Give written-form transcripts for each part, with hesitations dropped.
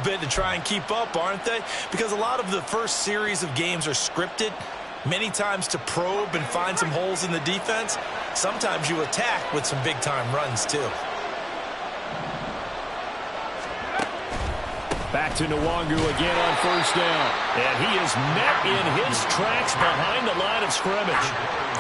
bit to try and keep up, aren't they? Because a lot of the first series of games are scripted, many times to probe and find some holes in the defense. Sometimes you attack with some big-time runs, too. Back to Nwangu again on first down. And he is met in his tracks behind the line of scrimmage.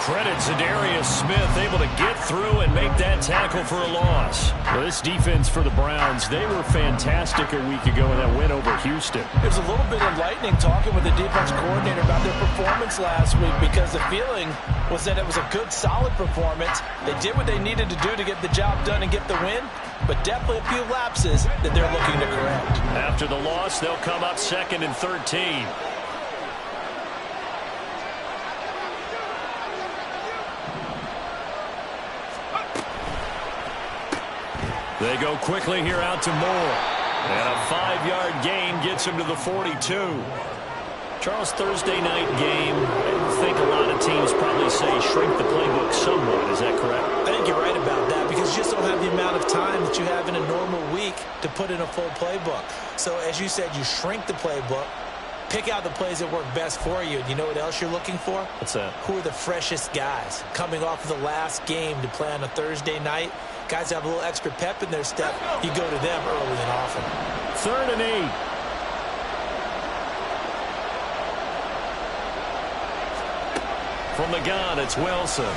Credit Zadarius Smith, able to get through and make that tackle for a loss. Well, this defense for the Browns, they were fantastic a week ago in that win over Houston. It was a little bit enlightening talking with the defense coordinator about their performance last week, because the feeling was that it was a good, solid performance. They did what they needed to do to get the job done and get the win, but definitely a few lapses that they're looking to correct. After the loss, they'll come up 2nd and 13. They go quickly here out to Moore. And a 5-yard gain gets him to the 42. Charles, Thursday night game, I think a lot of teams probably say shrink the playbook somewhat. Is that correct? I think you're right about that, because you just don't have the amount of time that you have in a normal week to put in a full playbook. So, as you said, you shrink the playbook, pick out the plays that work best for you. You know what else you're looking for? What's that? Who are the freshest guys coming off of the last game to play on a Thursday night? Guys have a little extra pep in their step. You go to them early and often. 3rd and 8. From the gun, it's Wilson.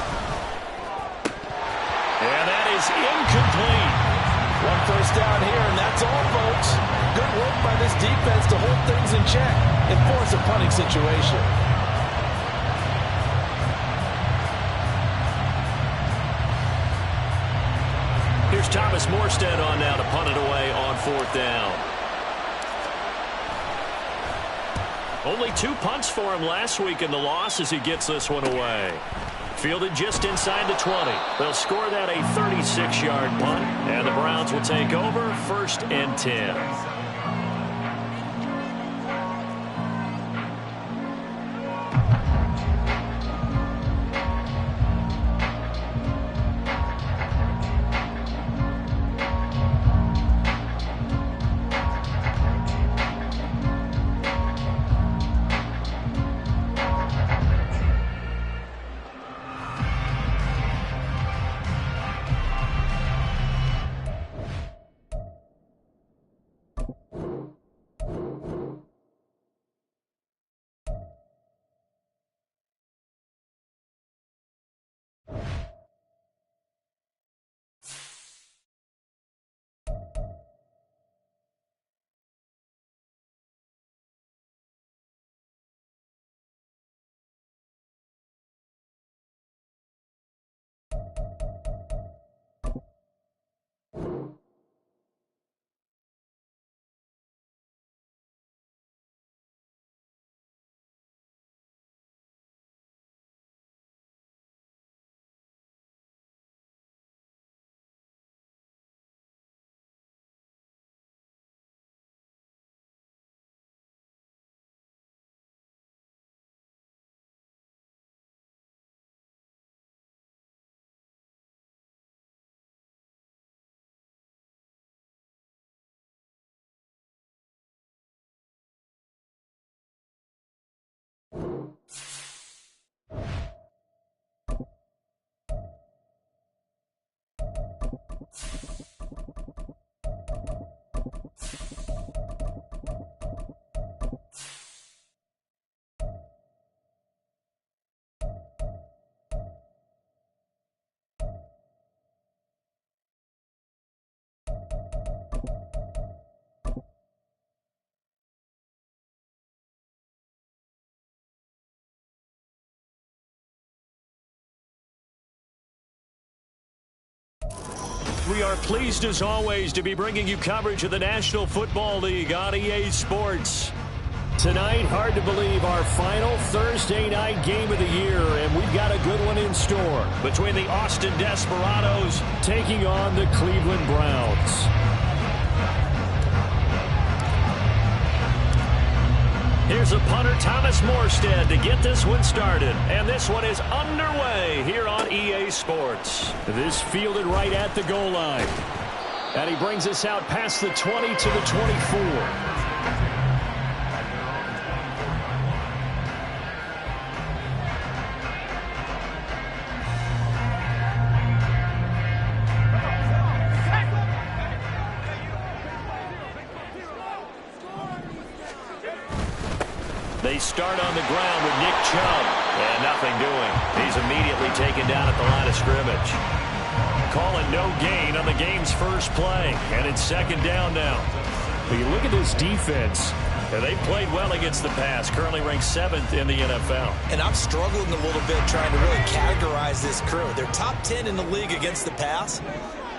And that is incomplete. One first down here, and that's all, folks. Good work by this defense to hold things in check and force a punting situation. Here's Thomas Morstead on now to punt it away on 4th down. Only 2 punts for him last week in the loss as he gets this one away. Fielded just inside the 20. They'll score that a 36-yard punt, and the Browns will take over 1st and 10. We are pleased as always to be bringing you coverage of the National Football League on EA Sports. Tonight, hard to believe, our final Thursday night game of the year, and we've got a good one in store between the Austin Desperados taking on the Cleveland Browns. Here's a punter, Thomas Morstead, to get this one started. And this one is underway here on EA Sports. This fielded right at the goal line. And he brings us out past the 20 to the 24. They start on the ground with Nick Chubb. And nothing doing. He's immediately taken down at the line of scrimmage. Calling no gain on the game's first play. And it's second down now. But you look at this defense. They've played well against the pass. Currently ranked 7th in the NFL. And I'm struggling a little bit trying to really categorize this crew. They're top 10 in the league against the pass,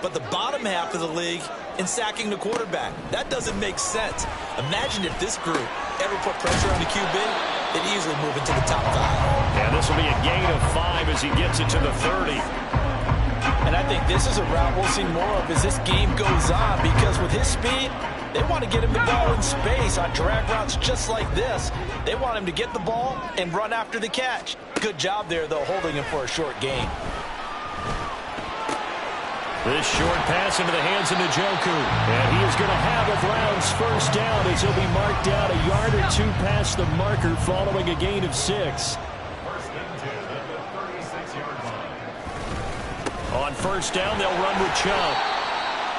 but the bottom half of the league in sacking the quarterback. That doesn't make sense. Imagine if this group ever put pressure on the QB, they'd easily move into the top 5. And this will be a gain of 5 as he gets it to the 30. And I think this is a route we'll see more of as this game goes on, because with his speed, they want to get him the ball in space on drag routes just like this. They want him to get the ball and run after the catch. Good job there, though, holding him for a short gain. This short pass into the hands of Njoku. And he is going to have a Browns first down as he'll be marked down a yard or 2 past the marker following a gain of 6. On first down, they'll run with Chubb.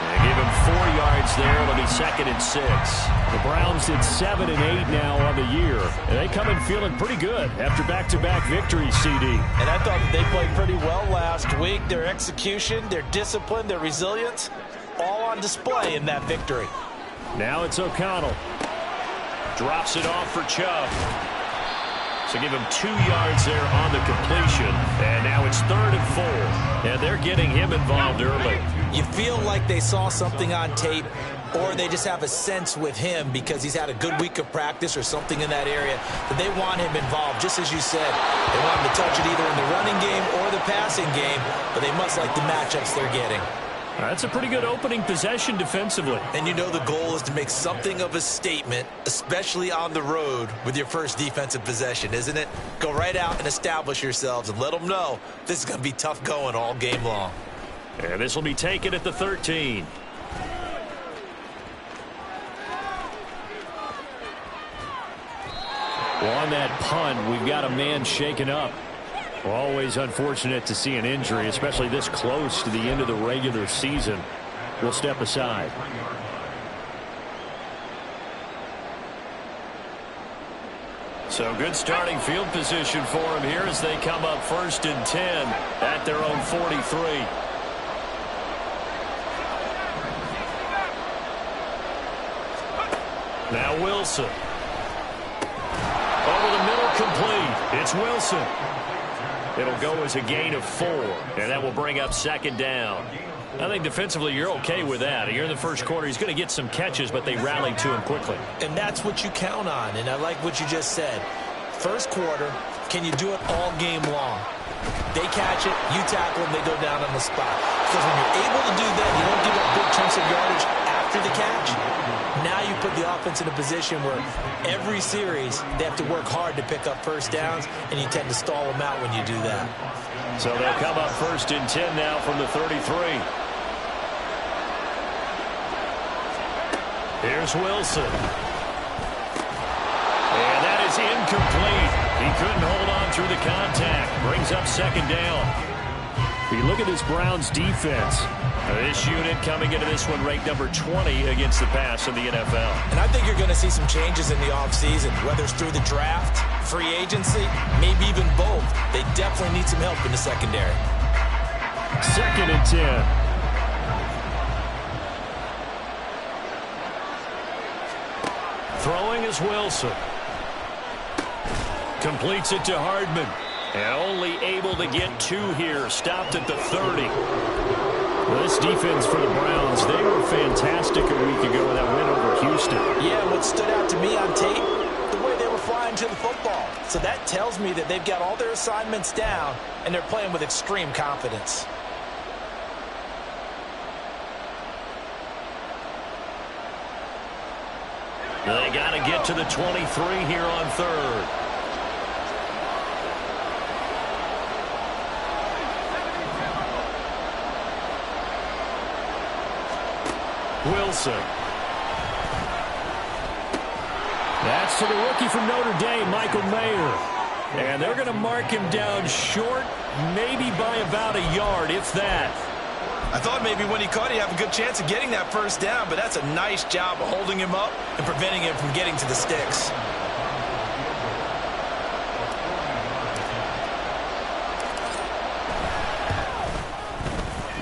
They give him 4 yards there. It'll be 2nd and 6. The Browns did 7 and 8 now on the year. And they come in feeling pretty good after back-to-back victories, CD. And I thought that they played pretty well last week. Their execution, their discipline, their resilience, all on display in that victory. Now it's O'Connell. Drops it off for Chubb. So give him 2 yards there on the completion. And now it's 3rd and 4. And they're getting him involved early. You feel like they saw something on tape, or they just have a sense with him because he's had a good week of practice or something in that area that they want him involved. Just as you said, they want him to touch it either in the running game or the passing game, but they must like the matchups they're getting. That's a pretty good opening possession defensively. And you know the goal is to make something of a statement, especially on the road with your first defensive possession, isn't it? Go right out and establish yourselves and let them know this is going to be tough going all game long. And this will be taken at the 13. Well, on that punt, we've got a man shaken up. Always unfortunate to see an injury, especially this close to the end of the regular season. We'll step aside. So good starting field position for him here as they come up 1st and 10 at their own 43. Now Wilson. Over the middle, complete. It's Wilson. It'll go as a gain of 4, and that will bring up 2nd down. I think defensively you're okay with that. Here in the first quarter, he's going to get some catches, but they rallied to him quickly. And that's what you count on, and I like what you just said. First quarter, can you do it all game long? They catch it, you tackle them, they go down on the spot. Because when you're able to do that, you don't give up big chunks of yardage after the catch. Now you put the offense in a position where every series they have to work hard to pick up first downs, and you tend to stall them out when you do that. So they'll come up 1st and 10 now from the 33. Here's Wilson. And that is incomplete. He couldn't hold on through the contact. Brings up 2nd down. If you look at this Browns defense, this unit coming into this one ranked number 20 against the pass in the NFL. And I think you're going to see some changes in the offseason, whether it's through the draft, free agency, maybe even both. They definitely need some help in the secondary. 2nd and 10. Throwing is Wilson. Completes it to Hardman. And only able to get 2 here. Stopped at the 30. Well, this defense for the Browns, they were fantastic a week ago in that win over Houston. Yeah, what stood out to me on tape, the way they were flying to the football. So that tells me that they've got all their assignments down, and they're playing with extreme confidence. They got to get to the 23 here on 3rd. Wilson. That's to the rookie from Notre Dame, Michael Mayer. And they're going to mark him down short, maybe by about a yard, if that. I thought maybe when he caught it, he'd have a good chance of getting that first down, but that's a nice job of holding him up and preventing him from getting to the sticks.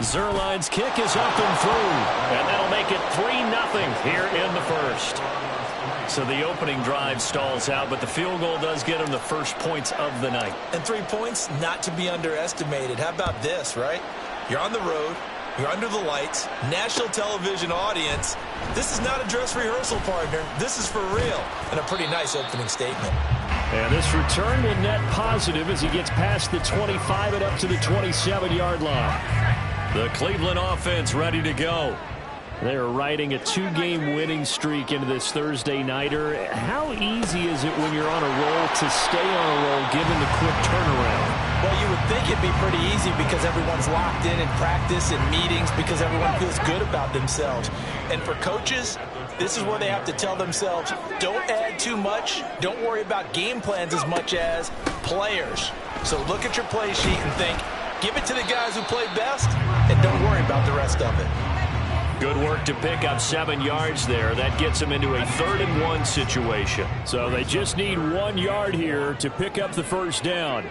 Zerline's kick is up and through, and that'll make it 3-0 here in the first. So the opening drive stalls out, but the field goal does get them the first points of the night. And 3 points, not to be underestimated. How about this, right? You're on the road. You're under the lights. National television audience. This is not a dress rehearsal, partner. This is for real. And a pretty nice opening statement. And this return will net positive as he gets past the 25 and up to the 27-yard line. The Cleveland offense ready to go. They're riding a 2-game winning streak into this Thursday nighter. How easy is it when you're on a roll to stay on a roll given the quick turnaround? Well, you would think it'd be pretty easy because everyone's locked in practice and meetings because everyone feels good about themselves. And for coaches, this is where they have to tell themselves, don't add too much. Don't worry about game plans as much as players. So look at your play sheet and think, give it to the guys who play best and don't worry about the rest of it. Good work to pick up 7 yards there. That gets them into a 3rd-and-1 situation. So they just need 1 yard here to pick up the first down.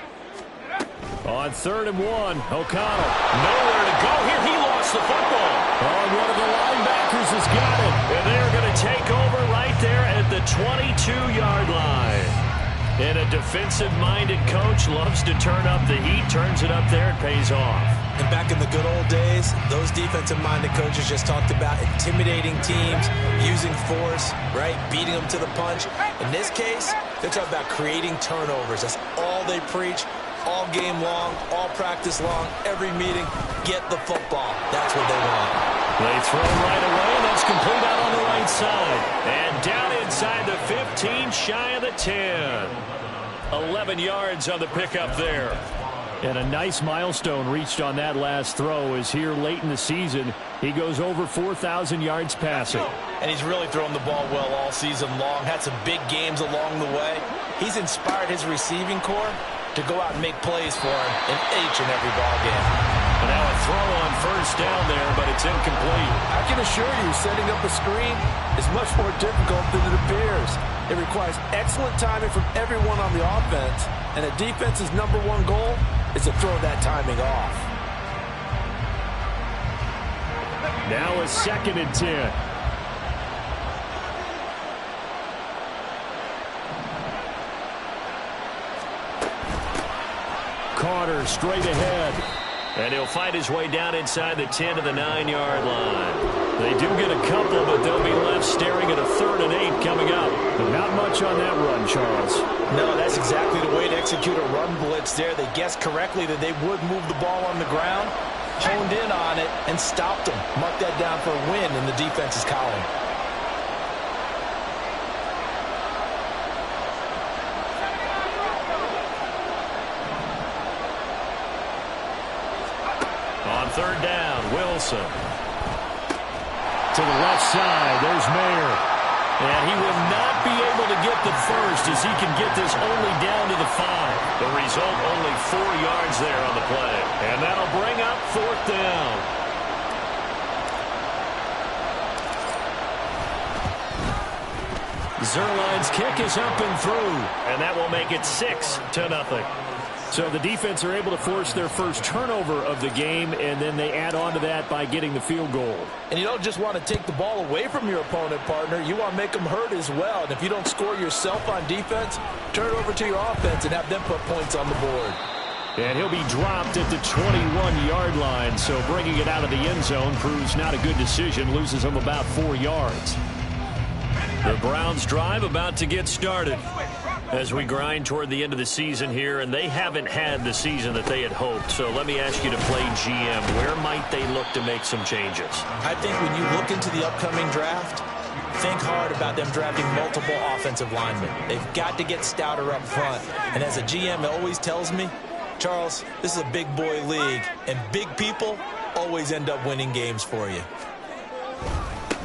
On 3rd and 1, O'Connell. Nowhere to go here. He lost the football. Oh, and one of the linebackers has got it. And they're going to take over right there at the 22-yard line. And a defensive-minded coach loves to turn up the heat, turns it up there, it pays off. And back in the good old days, those defensive-minded coaches just talked about intimidating teams, using force, right, beating them to the punch. In this case, they're talking about creating turnovers. That's all they preach, all game long, all practice long, every meeting. Get the football. That's what they want. They throw right away, and that's complete out on the right side. And down inside the 15, shy of the 10. 11 yards on the pickup there. And a nice milestone reached on that last throw is here late in the season. He goes over 4,000 yards passing. And he's really thrown the ball well all season long. Had some big games along the way. He's inspired his receiving corps to go out and make plays for him in each and every ball game. And now a throw on first down there, but it's incomplete. I can assure you, setting up a screen is much more difficult than it appears. It requires excellent timing from everyone on the offense, and a defense's #1 goal is to throw that timing off. Now a 2nd and 10. Carter straight ahead. And he'll fight his way down inside the 10 to the 9-yard line. They do get a couple, but they'll be left staring at a 3rd and 8 coming up. But not much on that run, Charles. No, that's exactly the way to execute a run blitz there. They guessed correctly that they would move the ball on the ground, honed in on it, and stopped them. Mark that down for a win in the defense's column. On 3rd down, Wilson. To the left side, there's Mayer. And he will not be able to get the first as he can get this only down to the 5. The result, only 4 yards there on the play. And that'll bring up 4th down. Zerline's kick is up and through. And that will make it 6-0. So the defense are able to force their first turnover of the game, and then they add on to that by getting the field goal. And you don't just want to take the ball away from your opponent, partner. You want to make them hurt as well. And if you don't score yourself on defense, turn it over to your offense and have them put points on the board. And he'll be dropped at the 21-yard line, so bringing it out of the end zone proves not a good decision, loses him about 4 yards. The Browns' drive about to get started as we grind toward the end of the season here, and they haven't had the season that they had hoped. So let me ask you to play GM. Where might they look to make some changes? I think when you look into the upcoming draft, think hard about them drafting multiple offensive linemen. They've got to get stouter up front. And as a GM, it always tells me, Charles, this is a big boy league, and big people always end up winning games for you.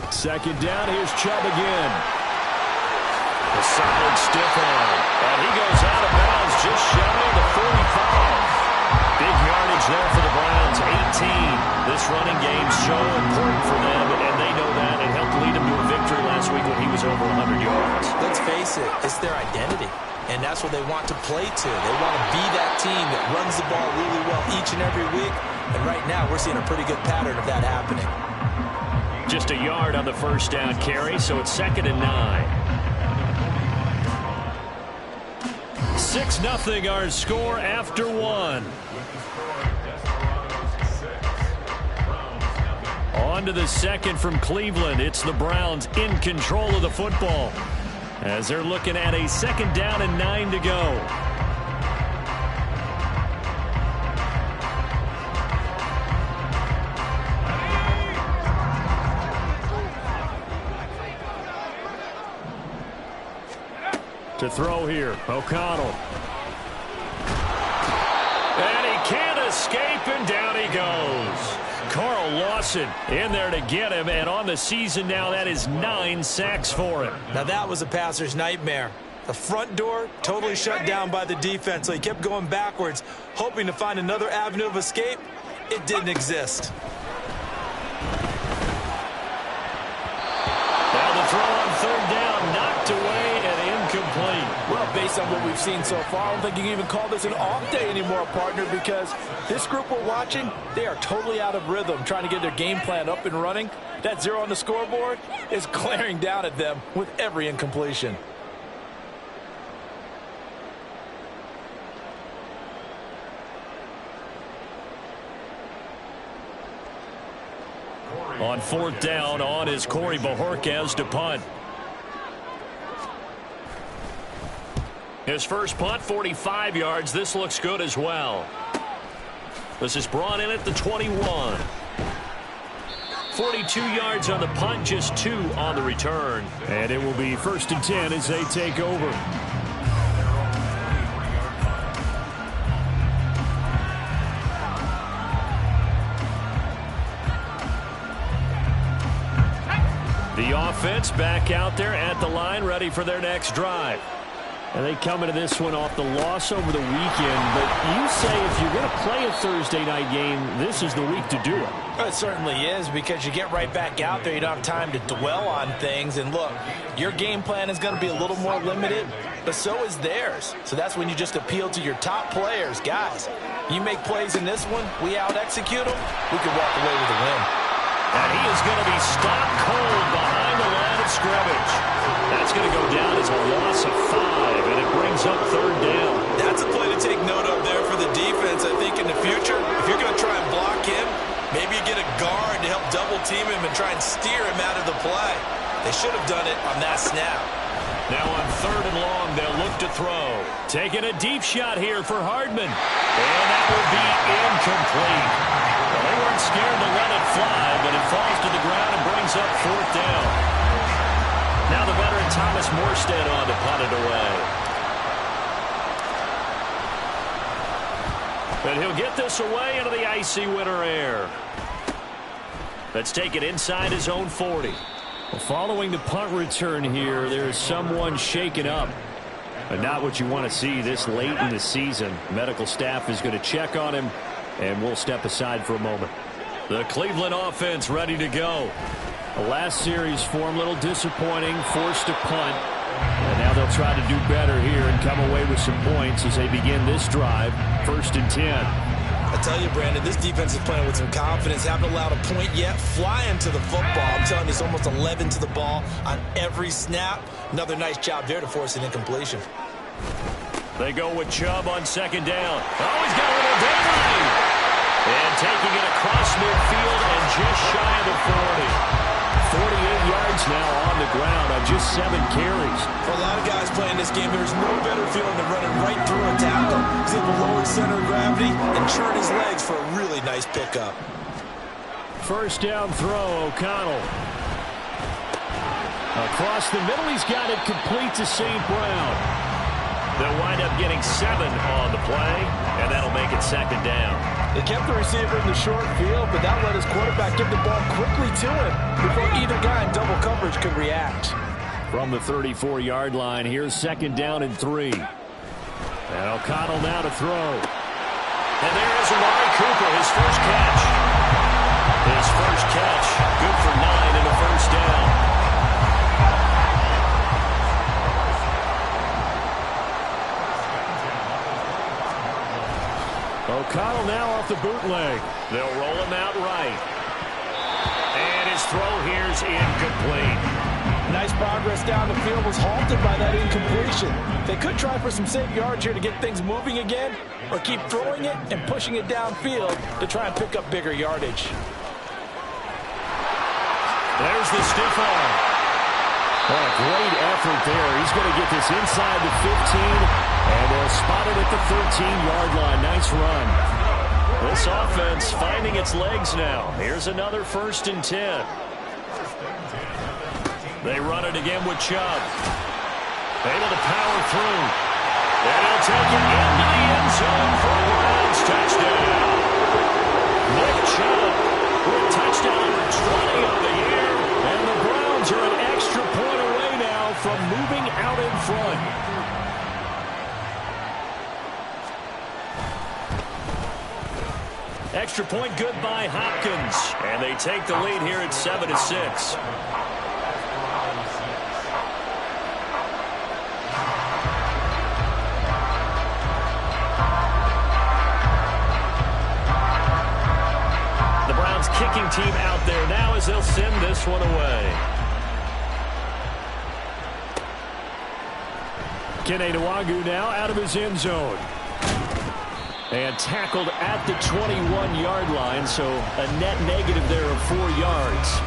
2nd down, here's Chubb again. A solid stiff arm. And he goes out of bounds just shy of the 45. Big yardage there for the Browns, 18. This running game's so important for them, and they know that. It helped lead them to a victory last week when he was over 100 yards. Let's face it, it's their identity. And that's what they want to play to. They want to be that team that runs the ball really well each and every week. And right now, we're seeing a pretty good pattern of that happening. Just a yard on the first down carry, so it's 2nd and 9. 6-0 our score after 1. On to the second from Cleveland. It's the Browns in control of the football as they're looking at a 2nd down and 9 to go. To throw here, O'Connell. And he can't escape, and down he goes. Carl Lawson in there to get him, and on the season now, that is 9 sacks for him. Now that was a passer's nightmare. The front door totally shut down by the defense, so he kept going backwards, hoping to find another avenue of escape. It didn't exist. Now the throw on 3rd down, knocked away and incomplete. Well, based on what we've seen so far, I don't think you can even call this an off day anymore, partner, because this group we're watching, they are totally out of rhythm, trying to get their game plan up and running. That 0 on the scoreboard is glaring down at them with every incompletion. On 4th down, on is Corey Bojorquez to punt. His first punt, 45 yards. This looks good as well. This is brought in at the 21. 42 yards on the punt, just 2 on the return. And it will be 1st and 10 as they take over. The offense back out there at the line, ready for their next drive. And they come into this one off the loss over the weekend. But you say if you're going to play a Thursday night game, this is the week to do it. It certainly is, because you get right back out there. You don't have time to dwell on things. And look, your game plan is going to be a little more limited, but so is theirs. So that's when you just appeal to your top players. Guys, you make plays in this one, we out-execute them, we can walk away with a win. And he is going to be stopped cold behind the line of scrimmage. That's going to go down as a loss of 5, and it brings up 3rd down. That's a play to take note of there for the defense. I think in the future, if you're going to try and block him, maybe you get a guard to help double team him and try and steer him out of the play. They should have done it on that snap. Now on 3rd and long, they'll look to throw. Taking a deep shot here for Hardman. And that will be incomplete. Well, they weren't scared to let it fly, but it falls to the ground and brings up 4th down. Now the veteran Thomas Morstead on to punt it away. But he'll get this away into the icy winter air. Let's take it inside his own 40. Well, following the punt return here, there's someone shaken up. But not what you want to see this late in the season. Medical staff is going to check on him, and we'll step aside for a moment. The Cleveland offense ready to go. The last series for him, a little disappointing, forced to punt. And now they'll try to do better here and come away with some points as they begin this drive. 1st and 10. I tell you, Brandon, this defense is playing with some confidence. Haven't allowed a point yet. Flying to the football. I'm telling you, it's almost 11 to the ball on every snap. Another nice job there to force an incompletion. They go with Chubb on 2nd down. Oh, he's got a little daylight. And taking it across midfield and just shy of the 40. 48 yards now on the ground on just 7 carries. For a lot of guys playing this game, there's no better feeling than running right through a tackle. He's able to lower his center of gravity and turn his legs for a really nice pickup. 1st down throw, O'Connell. Across the middle, he's got it complete to St. Brown. They'll wind up getting 7 on the play, and that'll make it 2nd down. They kept the receiver in the short field, but that let his quarterback get the ball quickly to him before either guy in double coverage could react. From the 34-yard line, here's 2nd down and 3. And O'Connell now to throw. And there's Amari Cooper, his first catch. His first catch, good for 9 and a 1st down. O'Connell now off the bootleg. They'll roll him out right. And his throw here's incomplete. Nice progress down the field was halted by that incompletion. They could try for some safe yards here to get things moving again, or keep throwing it and pushing it downfield to try and pick up bigger yardage. There's the stiff arm. What a great effort there. He's going to get this inside the 15, and they'll spot it at the 13-yard line. Nice run. This offense finding its legs now. Here's another 1st and 10. They run it again with Chubb. Able to power through. And he'll take it into the end zone for a Browns touchdown. Nick Chubb with touchdown number 20 of the year. And the Browns are an extra point away now from moving out in front. Extra point good by Hopkins. And they take the lead here at 7-6. Kicking team out there now as they'll send this one away. Kttn now out of his end zone. And tackled at the 21-yard line, so a net negative there of 4 yards.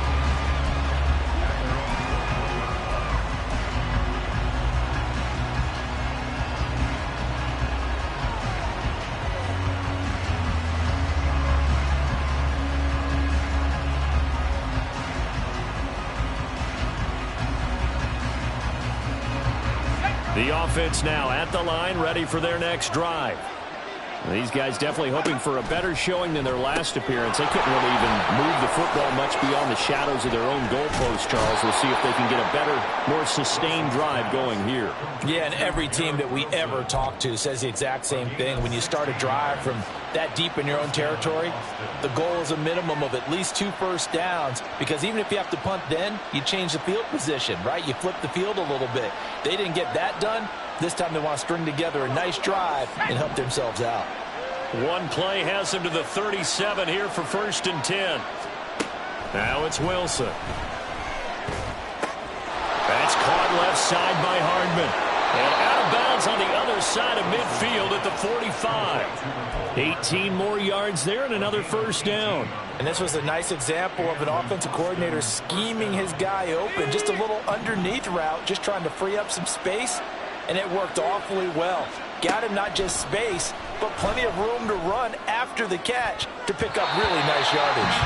The offense now at the line, ready for their next drive. These guys definitely hoping for a better showing than their last appearance. They couldn't really even move the football much beyond the shadows of their own goalpost, Charles. We'll see if they can get a better, more sustained drive going here. Yeah, and every team that we ever talk to says the exact same thing. When you start a drive from that deep in your own territory, the goal is a minimum of at least 2 first downs, because even if you have to punt then, you change the field position, right? You flip the field a little bit. They didn't get that done. This time they want to string together a nice drive and help themselves out. One play has them to the 37 here for 1st and 10. Now it's Wilson. That's caught left side by Hardman. And out of bounds on the other side of midfield at the 45. 18 more yards there and another 1st down. And this was a nice example of an offensive coordinator scheming his guy open. Just a little underneath route, just trying to free up some space. And it worked awfully well. Got him not just space, but plenty of room to run after the catch to pick up really nice yardage.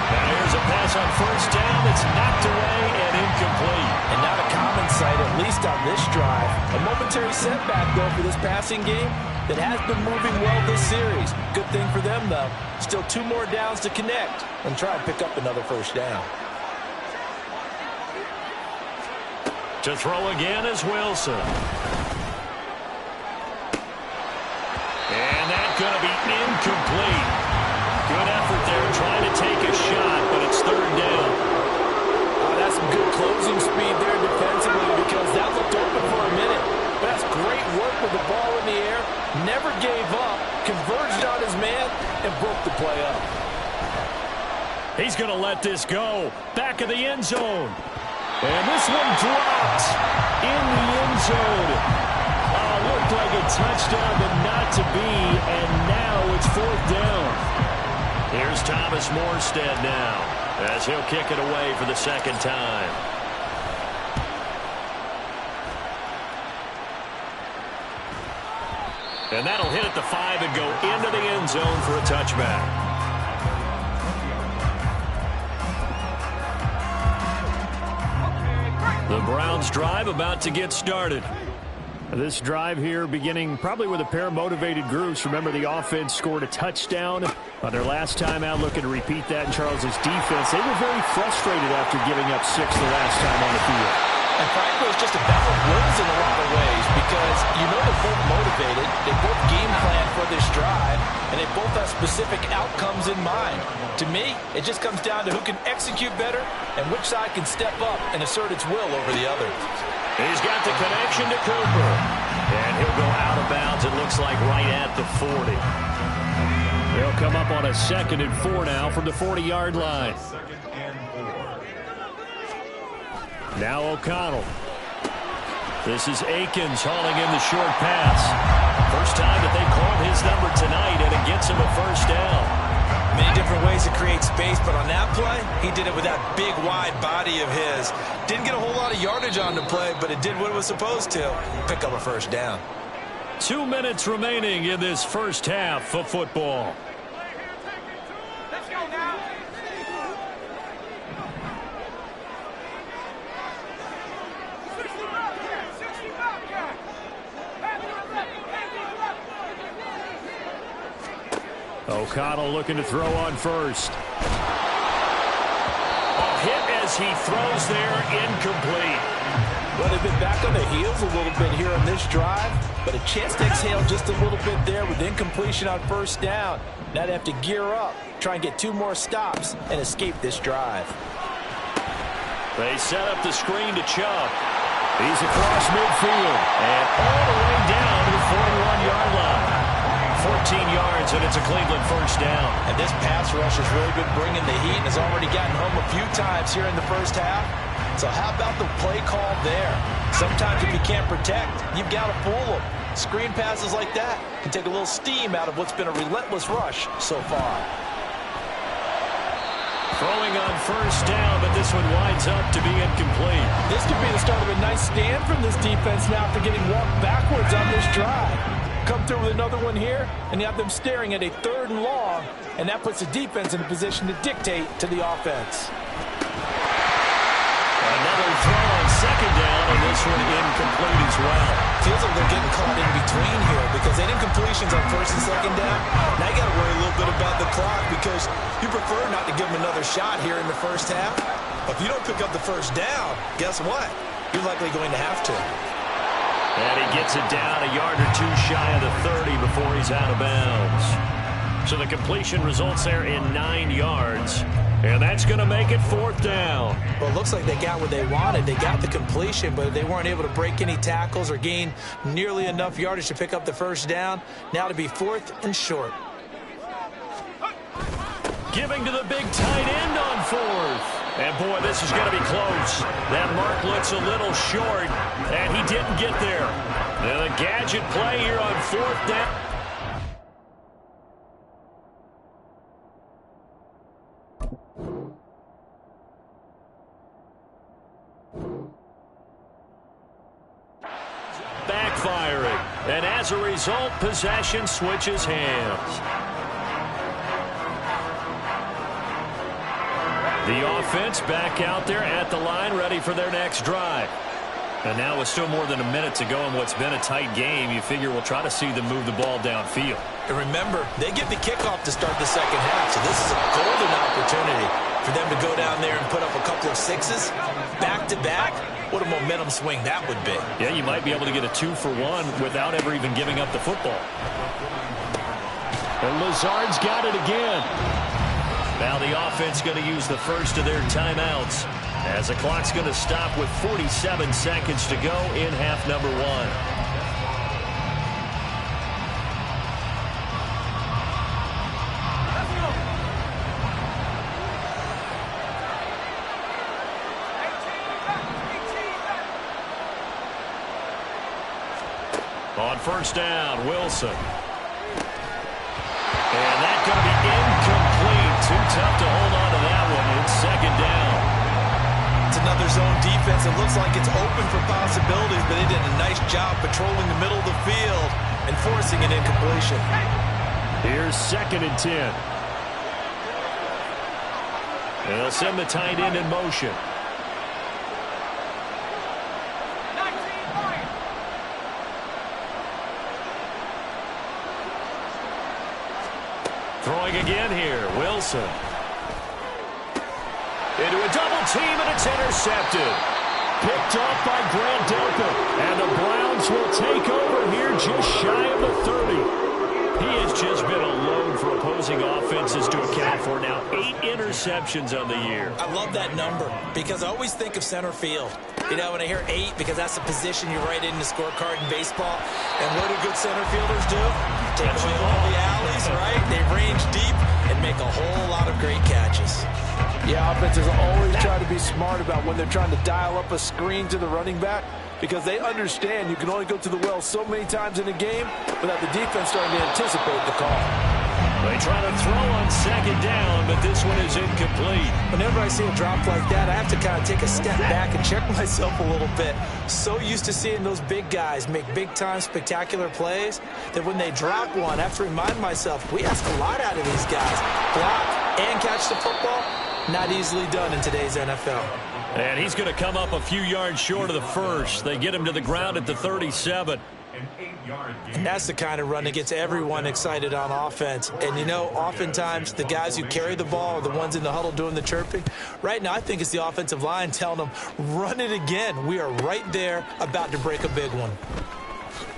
Now here's a pass on 1st down. It's knocked away and incomplete. And not a common sight, at least on this drive. A momentary setback, though, for this passing game that has been moving well this series. Good thing for them, though. Still 2 more downs to connect and try and pick up another 1st down. To throw again is Wilson. And that's going to be incomplete. Good effort there trying to take a shot, but it's 3rd down. Oh, that's some good closing speed there defensively, because that looked open for a minute. But that's great work with the ball in the air. Never gave up, converged on his man, and broke the play up. He's going to let this go. Back of the end zone. And this one dropped in the end zone. Looked like a touchdown, but not to be. And now it's 4th down. Here's Thomas Morstead now, as he'll kick it away for the 2nd time. And that'll hit at the 5 and go into the end zone for a touchback. The Browns drive about to get started. This drive here beginning probably with a pair of motivated groups. Remember, the offense scored a touchdown on their last time out. Looking to repeat that in Charles's defense. They were very frustrated after giving up 6 the last time on the field. And frankly, it's just a battle of wills in a lot of ways, because you know they're both motivated. They both game plan for this drive, and they both have specific outcomes in mind. To me, it just comes down to who can execute better and which side can step up and assert its will over the other. He's got the connection to Cooper. And he'll go out of bounds, it looks like, right at the 40. They'll come up on a 2nd and 4 now from the 40-yard line. Now O'Connell. This is Akins hauling in the short pass. First time that they called his number tonight, and it gets him a first down. Many different ways to create space, but on that play, he did it with that big, wide body of his. Didn't get a whole lot of yardage on the play, but it did what it was supposed to. Pick up a first down. 2 minutes remaining in this first half of football. Let's go now. O'Connell looking to throw on first. A hit as he throws there, incomplete. Well, they've been back on their heels a little bit here on this drive, but a chance to exhale just a little bit there with incompletion on first down. Now they have to gear up, try and get 2 more stops, and escape this drive. They set up the screen to Chubb. He's across midfield and all the way down to the 41-yard line. 14 yards, and it's a Cleveland first down. And this pass rush has really been bringing the heat and has already gotten home a few times here in the first half. So how about the play call there? Sometimes if you can't protect, you've got to fool them. Screen passes like that can take a little steam out of what's been a relentless rush so far. Throwing on first down, but this one winds up to be incomplete. This could be the start of a nice stand from this defense now after getting walked backwards on this drive. Come through with another one here, and you have them staring at a 3rd and long, and that puts the defense in a position to dictate to the offense. Another throw on second down, and this one incomplete as well. Feels like they're getting caught in between here because they didn't incompletions on first and second down. Now you got to worry a little bit about the clock because you prefer not to give them another shot here in the first half. But if you don't pick up the first down, guess what? You're likely going to have to. And he gets it down a yard or 2 shy of the 30 before he's out of bounds. So the completion results there in 9 yards. And that's going to make it 4th down. Well, it looks like they got what they wanted. They got the completion, but they weren't able to break any tackles or gain nearly enough yardage to pick up the first down. Now to be 4th and short. Giving to the big tight end on 4th. And, boy, this is going to be close. That mark looks a little short, and he didn't get there. And a gadget play here on 4th down. Backfiring, and as a result, possession switches hands. The offense back out there at the line, ready for their next drive. And now with still more than a minute to go in what's been a tight game, you figure we'll try to see them move the ball downfield. And remember, they get the kickoff to start the second half, so this is a golden opportunity for them to go down there and put up a couple of 6s back-to-back. What a momentum swing that would be. Yeah, you might be able to get a 2-for-1 without ever even giving up the football. And Lazard's got it again. Now the offense going to use the first of their timeouts as the clock's going to stop with 47 seconds to go in half number 1. On first down, Wilson. And that's going to be incomplete. Too tough to hold on to that one. It's second down. It's another zone defense. It looks like it's open for possibilities, but they did a nice job patrolling the middle of the field and forcing an incompletion. Here's 2nd and 10. And they'll send the tight end in motion. Throwing again here, Wilson. Into a double team, and it's intercepted. Picked off by Grant Delpit. And the Browns will take over here just shy of the 30. He has just been a load for opposing offenses to account for. Now 8 interceptions on the year. I love that number because I always think of center field. You know, when I hear 8, because that's the position you write in the scorecard in baseball. And what do good center fielders do? Take away all the alleys, right? They range deep and make a whole lot of great catches. Yeah, offenses always try to be smart about when they're trying to dial up a screen to the running back, because they understand you can only go to the well so many times in a game without the defense starting to anticipate the call. They try to throw on second down, but this one is incomplete. Whenever I see a drop like that, I have to kind of take a step back and check myself a little bit. So used to seeing those big guys make big-time spectacular plays that when they drop one, I have to remind myself, we ask a lot out of these guys. Block and catch the football, not easily done in today's NFL. And he's going to come up a few yards short of the first. They get him to the ground at the 37. And that's the kind of run that gets everyone excited on offense. And, you know, oftentimes the guys who carry the ball are the ones in the huddle doing the chirping. Right now, I think it's the offensive line telling them, run it again. We are right there about to break a big one.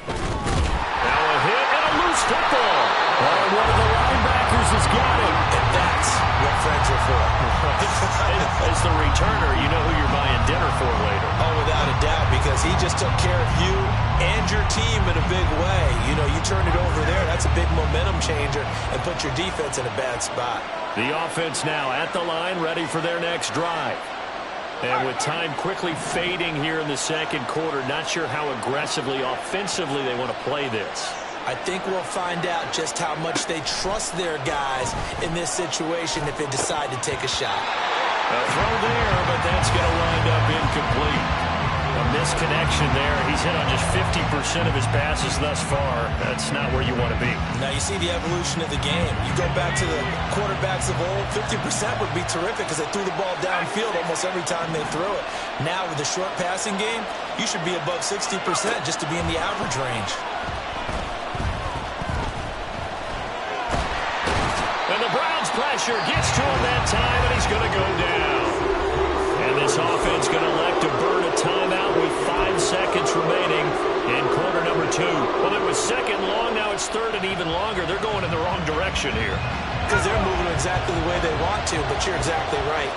Now a hit and a loose football. And one of the linebackers has got it. And that's what friends are for. As the returner, you know who you're buying dinner for later. Oh, without a doubt, because he just took care of you and your team in a big way. You know, you turn it over there, that's a big momentum changer and put your defense in a bad spot. The offense now at the line, ready for their next drive. And with time quickly fading here in the second quarter, not sure how aggressively, offensively they want to play this. I think we'll find out just how much they trust their guys in this situation if they decide to take a shot. A throw there, but that's going to wind up incomplete. A misconnection there. He's hit on just 50% of his passes thus far. That's not where you want to be. Now you see the evolution of the game. You go back to the quarterbacks of old, 50% would be terrific because they threw the ball downfield almost every time they threw it. Now with the short passing game, you should be above 60% just to be in the average range. And the Browns pressure gets to him that time, and he's going to go down. And this offense going to elect to burn a timeout with 5 seconds remaining in quarter number 2. Well, it was second long. Now it's third and even longer. They're going in the wrong direction here. Because they're moving exactly the way they want to, but you're exactly right.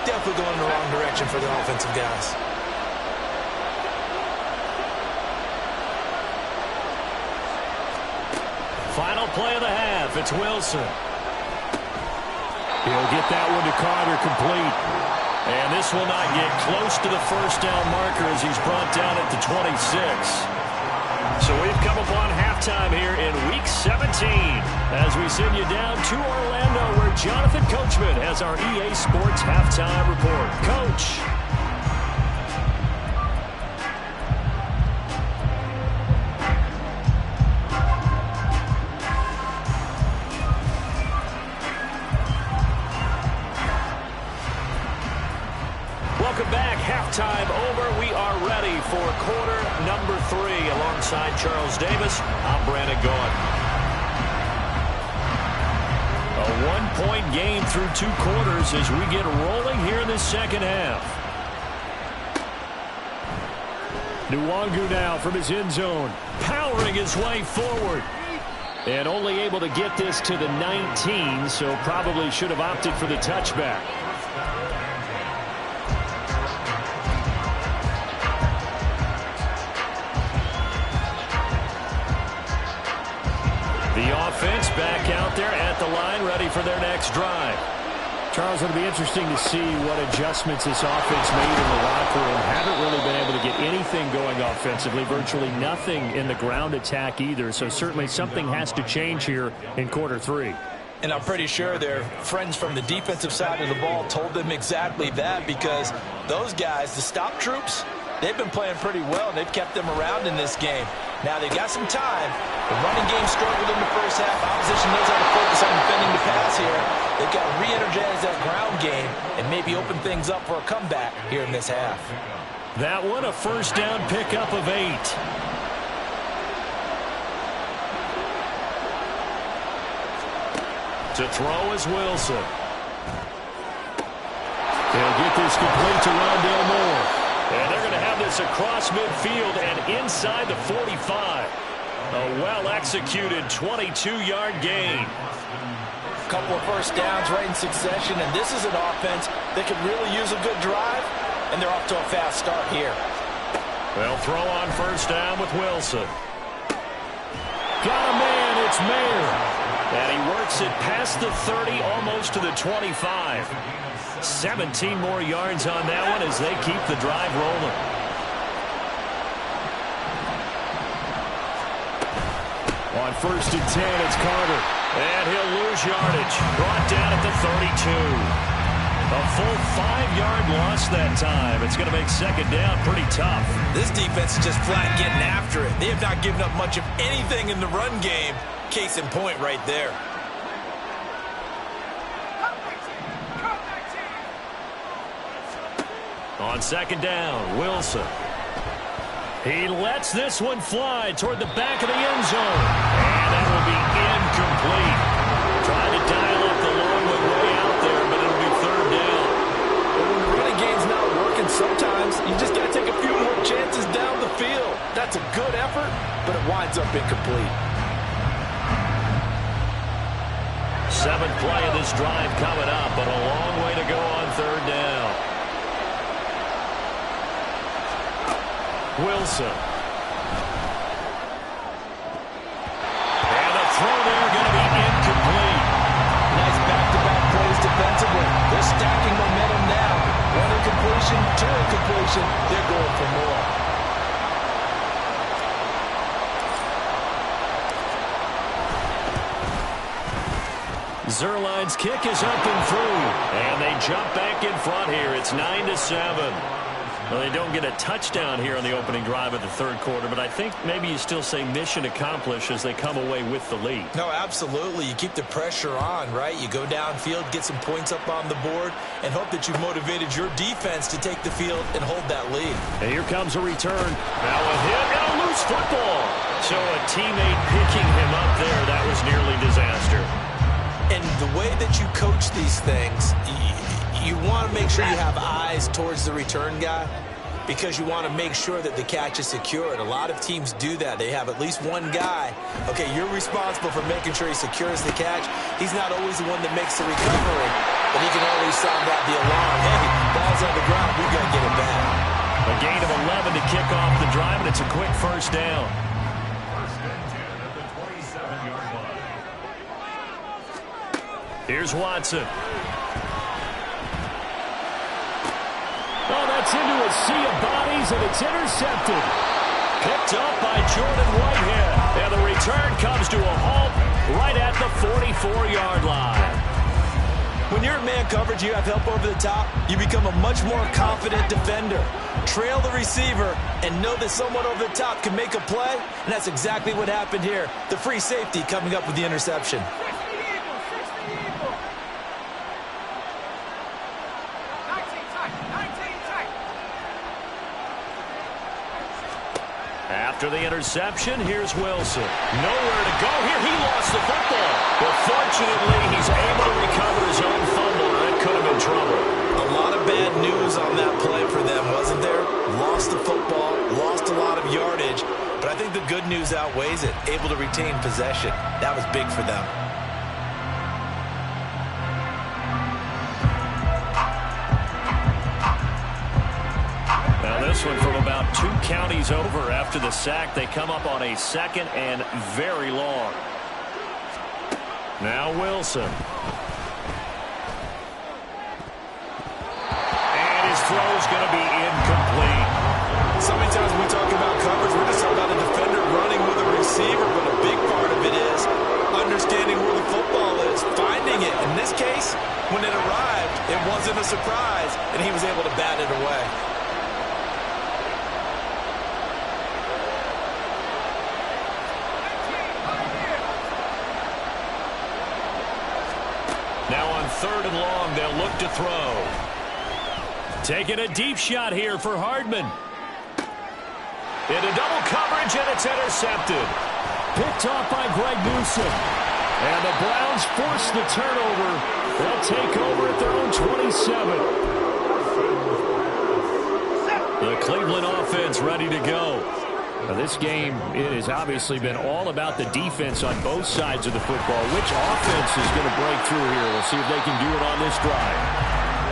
Definitely going in the wrong direction for the offensive guys. Final play of the half. It's Wilson. He'll get that one to Carter complete. And this will not get close to the first down marker as he's brought down at the 26. So we've come upon halftime here in Week 17 as we send you down to Orlando where Jonathan Coachman has our EA Sports Halftime Report. Coach. Welcome back. Halftime over. We are ready for quarter number 3. Alongside Charles Davis, I'm Brandon Gaud. A 1-point game through 2 quarters as we get rolling here in the second half. Nwangu now from his end zone, powering his way forward. And only able to get this to the 19, so probably should have opted for the touchback. The offense back out there at the line, ready for their next drive. Charles, it'll be interesting to see what adjustments this offense made in the locker room. Haven't really been able to get anything going offensively, virtually nothing in the ground attack either. So certainly something has to change here in quarter 3. And I'm pretty sure their friends from the defensive side of the ball told them exactly that, because those guys, the stop troops, they've been playing pretty well, and they've kept them around in this game. Now, they've got some time. The running game struggled in the first half. Opposition knows how to focus on defending the pass here. They've got to re-energize that ground game and maybe open things up for a comeback here in this half. That one, a first down pickup of 8. To throw is Wilson. They'll get this complete to Rondale Moore. And they're going to have this across midfield and inside the 45. A well-executed 22-yard gain. Couple of first downs right in succession, and this is an offense that could really use a good drive. and they're off to a fast start here. They'll throw on first down with Wilson. Got a man, it's Mayer. And he works it past the 30, almost to the 25. 17 more yards on that one as they keep the drive rolling. On 1st and 10, it's Carter. And he'll lose yardage. Brought down at the 32. A full 5-yard loss that time. It's going to make second down pretty tough. This defense is just flat getting after it. They have not given up much of anything in the run game. Case in point right there. On second down, Wilson. He lets this one fly toward the back of the end zone. And that will be incomplete. Trying to dial up the long way out there, but it'll be third down. But when the running game's not working, sometimes you just got to take a few more chances down the field. That's a good effort, but it winds up incomplete. 7th play of this drive coming up, but a long way to go on third down. Wilson. And the throw there going to be incomplete. Nice back-to-back plays defensively. They're stacking momentum now. One incompletion, two incompletion. They're going for more. Zerline's kick is up and through. And they jump back in front here. It's 9-7. Well, they don't get a touchdown here on the opening drive of the third quarter, but I think maybe you still say mission accomplished as they come away with the lead. No, absolutely. You keep the pressure on, right? You go downfield, get some points up on the board, and hope that you've motivated your defense to take the field and hold that lead. And here comes a return. Now with him, got a loose football. So a teammate picking him up there, that was nearly disaster. And the way that you coach these things, you want to make sure you have eyes towards the return guy because you want to make sure that the catch is secured. A lot of teams do that. They have at least one guy. Okay, you're responsible for making sure he secures the catch. He's not always the one that makes the recovery, but he can always sound out the alarm. Hey, ball's on the ground. We've got to get it back. A gain of 11 to kick off the drive, and it's a quick first down. Here's Watson. Oh, that's into a sea of bodies, and it's intercepted. Picked up by Jordan Whitehead. And the return comes to a halt right at the 44-yard line. When you're in man coverage, you have help over the top, you become a much more confident defender. Trail the receiver and know that someone over the top can make a play, and that's exactly what happened here. The free safety coming up with the interception. After the interception, here's Wilson. Nowhere to go here. He lost the football. But fortunately, he's able to recover his own fumble. That could have been trouble. A lot of bad news on that play for them, wasn't there? Lost the football, lost a lot of yardage. But I think the good news outweighs it. Able to retain possession. That was big for them. This one from about 2 counties over after the sack. They come up on a second and very long. Now Wilson. And his throw's going to be incomplete. So many times when we talk about coverage, we're just talking about a defender running with a receiver, but a big part of it is understanding where the football is, finding it. In this case, when it arrived, it wasn't a surprise, and he was able to bat it away. Now on 3rd and long, they'll look to throw. Taking a deep shot here for Hardman. Into double coverage, and it's intercepted. Picked off by Greg Newsom. And the Browns force the turnover. They'll take over at their own 27. The Cleveland offense ready to go. Now, this game, it has obviously been all about the defense on both sides of the football. Which offense is going to break through here? We'll see if they can do it on this drive.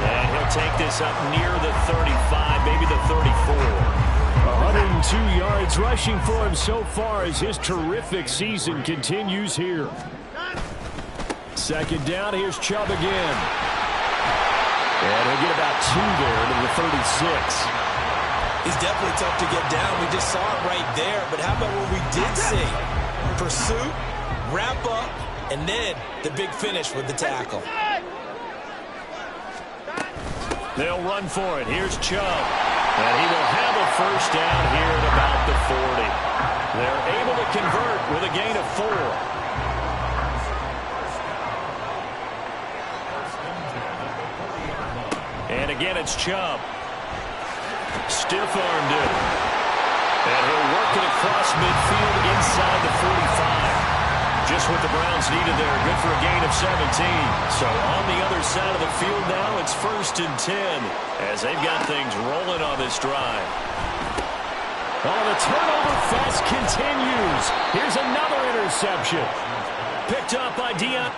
And he'll take this up near the 35, maybe the 34. 102 yards rushing for him so far as his terrific season continues here. Second down, here's Chubb again. And he'll get about 2 there to the 36. He's definitely tough to get down. We just saw it right there. But how about what we did see? Pursuit, wrap up, and then the big finish with the tackle. They'll run for it. Here's Chubb. And he will have a first down here at about the 40. They're able to convert with a gain of 4. And again, it's Chubb. Stiff-armed it. And he'll work it across midfield inside the 45. Just what the Browns needed there. Good for a gain of 17. So on the other side of the field now, it's 1st and 10 as they've got things rolling on this drive. Oh, the turnover fest continues. Here's another interception. Picked up by Deion.